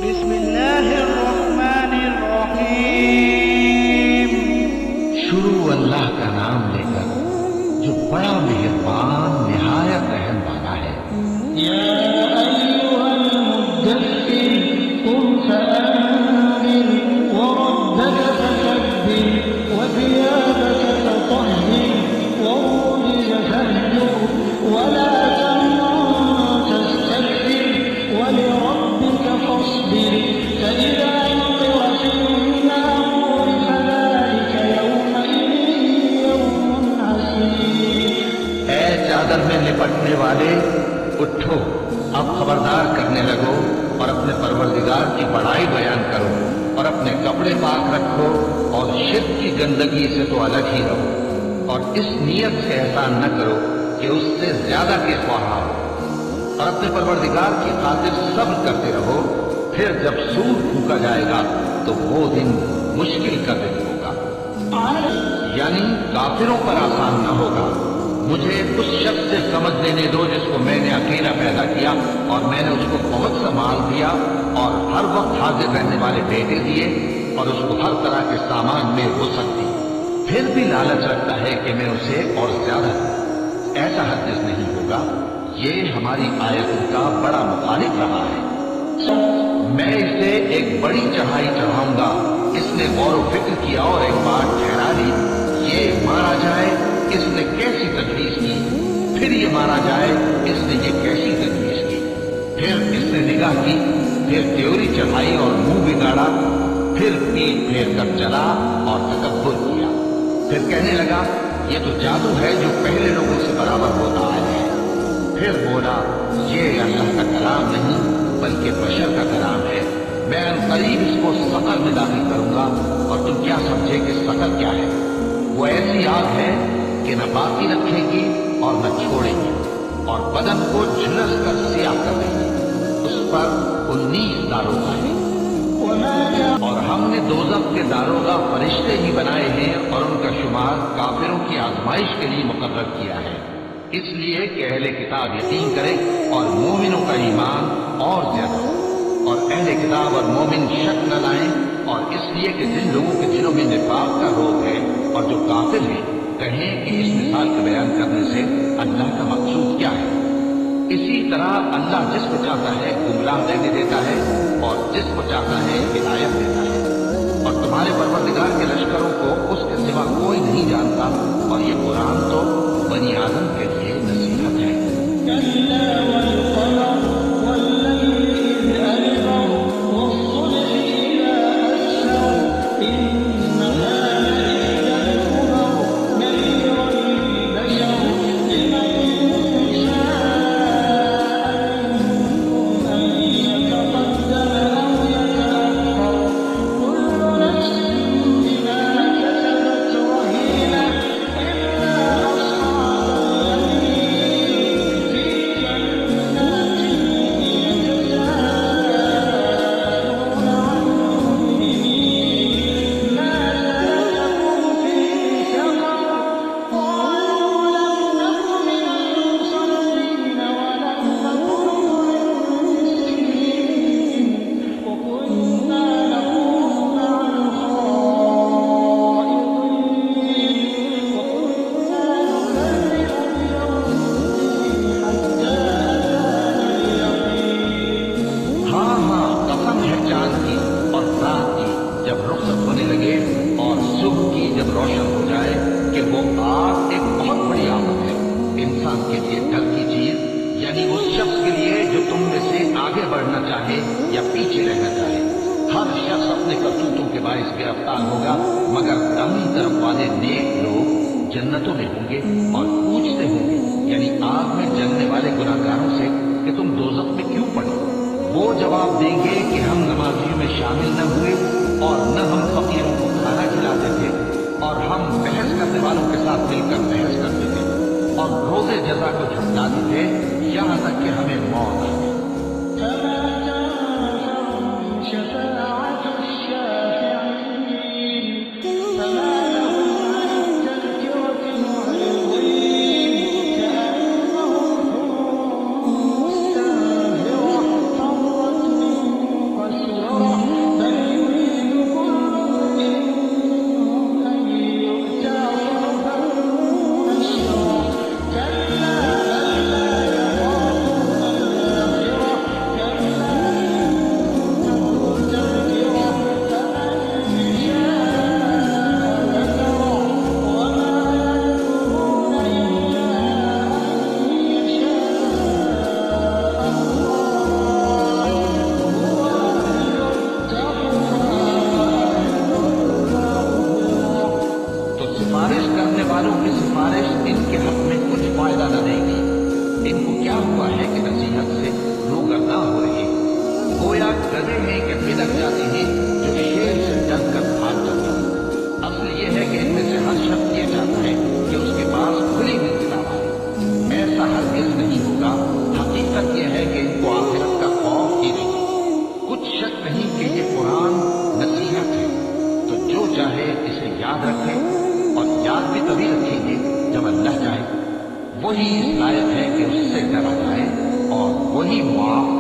بسم اللہ الرحمن الرحیم۔ شروع اللہ کا نام لے کر جو بڑا مہربان نہایت رحم والا ہے۔ یا ایھا المدثر قم فانذر وربک فکبر وثيابك فطهر والرجز فاهجر ولا تمنن تستكثر ولربك فاصبر فإذا نقر في الناقور فذلك يومئذ يوم عسير۔ اے چادر میں لپٹنے والے، اٹھو، اب خبردار کرنے لگو اور اپنے پروردگار کی بڑائی بیان کرو اور اپنے کپڑے پاک رکھو اور شرک کی گندگی سے تو الگ ہی رہو، اور اس نیت سے احسان نہ کرو کہ اس سے زیادہ کے خواہاں ہو، اور اپنے پروردگار کی خاطر صبر کرتے رہو۔ پھر جب سور پھونکا جائے گا تو وہ دن مشکل کا دن ہوگا، یعنی کافروں پر آسان نہ ہوگا۔ مجھے اس شخص سے سمجھ لینے دو جس کو میں نے اکیلا پیدا کیا اور میں نے اس کو بہت سا مال دیا اور ہر وقت حاضر رہنے والے بیٹے دیے اور اس کو ہر طرح کے سامان میں وسعت دی، پھر بھی لالچ رکھتا ہے کہ میں اسے اور زیادہ دوں۔ ایسا ہرگز نہیں ہوگا، یہ ہماری آیتوں کا بڑا مخالف رہا ہے۔ میں اسے ایک بڑی چڑھائی چڑھاؤں گا، اس نے غور و فکر کیا اور ایک بات ٹھہرا لی، یہ مارا جائے، اس نے کیسی تجویز کی، پھر یہ مارا جائے، اس نے یہ کیسی تجویز کی، پھر اس نے نگاہ کی، پھر تیوری چڑھائی اور منہ بگاڑا، پھر پیٹ پھیر کر چلا اور تکبر کیا، پھر کہنے لگا یہ تو جادو ہے جو پہلے لوگوں سے برابر ہوتا آیا ہے، پھر بولا یہ اللہ کا کلام نہیں بلکہ بشر کا کلام ہے، میں عنقریب اس کو سقر میں داخل کروں گا، اور تم کیا سمجھے کہ سقر کیا ہے؟ وہ ایسی آگ ہے کہ نہ باقی رکھے گی اور نہ چھوڑے گی، اور بدن کو جھلس کر سیاہ کر دے گی، اس پر 19 داروغہ ہیں، اور ہم نے دوزخ کے داروغہ فرشتے ہی بنائے ہیں اور ان کا شمار کافروں کی آزمائش کے لیے مقرر کیا ہے، اس لیے کہ اہل کتاب یقین کرے اور مومنوں کا ایمان اور زیادہ ہو، اور اہل کتاب اور مومن شک نہ لائیں، اور اس لیے کہ جن لوگوں کے دلوں میں نفاق کا روگ ہے اور جو کافر ہیں کہیں کہ اس مثال کا بیان کرنے سے اللہ کا مقصود کیا ہے۔ اسی طرح اللہ جس کو چاہتا ہے گمراہ رہنے دیتا ہے اور جس کو چاہتا ہے ہدایت دیتا ہے، اور تمہارے پروردگار کے لشکروں کو اس کے سوا کوئی نہیں جانتا، اور یہ قرآن تو بنی آدم کے لیے نصیحت ہے۔ جنتوں میں ہوں گے اور پوچھتے ہوں گے، یعنی آگ میں جلنے والے گناہگاروں سے کہ تم دوزخ میں کیوں پڑے؟ وہ جواب دیں گے کہ ہم نمازیوں میں شامل نہ ہوئے اور نہ ہم فقیروں کو کھانا کھلاتے تھے، اور ہم بحث کرنے والوں کے ساتھ مل کر بحث کرتے تھے اور روز جزا کو جھٹلاتے تھے یہاں تک کہ ہمیں موت آ گئی۔ گدے ہیں کہ بدک جاتے ہیں جو شیر سے ڈر کر بھاگ جاتا ہے۔ اصل یہ ہے کہ ان میں سے ہر شخص یہ چاہتا ہے کہ اس کے پاس کھلی ہوئی کتاب آئے۔ ایسا ہرگز نہیں ہوگا۔ حقیقت یہ ہے کہ ان کو آخرت کا خوف ہی نہیں۔ کچھ شک نہیں کہ یہ قرآن نصیحت ہے، تو جو چاہے اسے یاد رکھے، اور یاد بھی تبھی رکھیں گے جب اللہ چاہے۔ وہی اس لائق ہے کہ اس سے ڈرا جائے، اور وہی معاف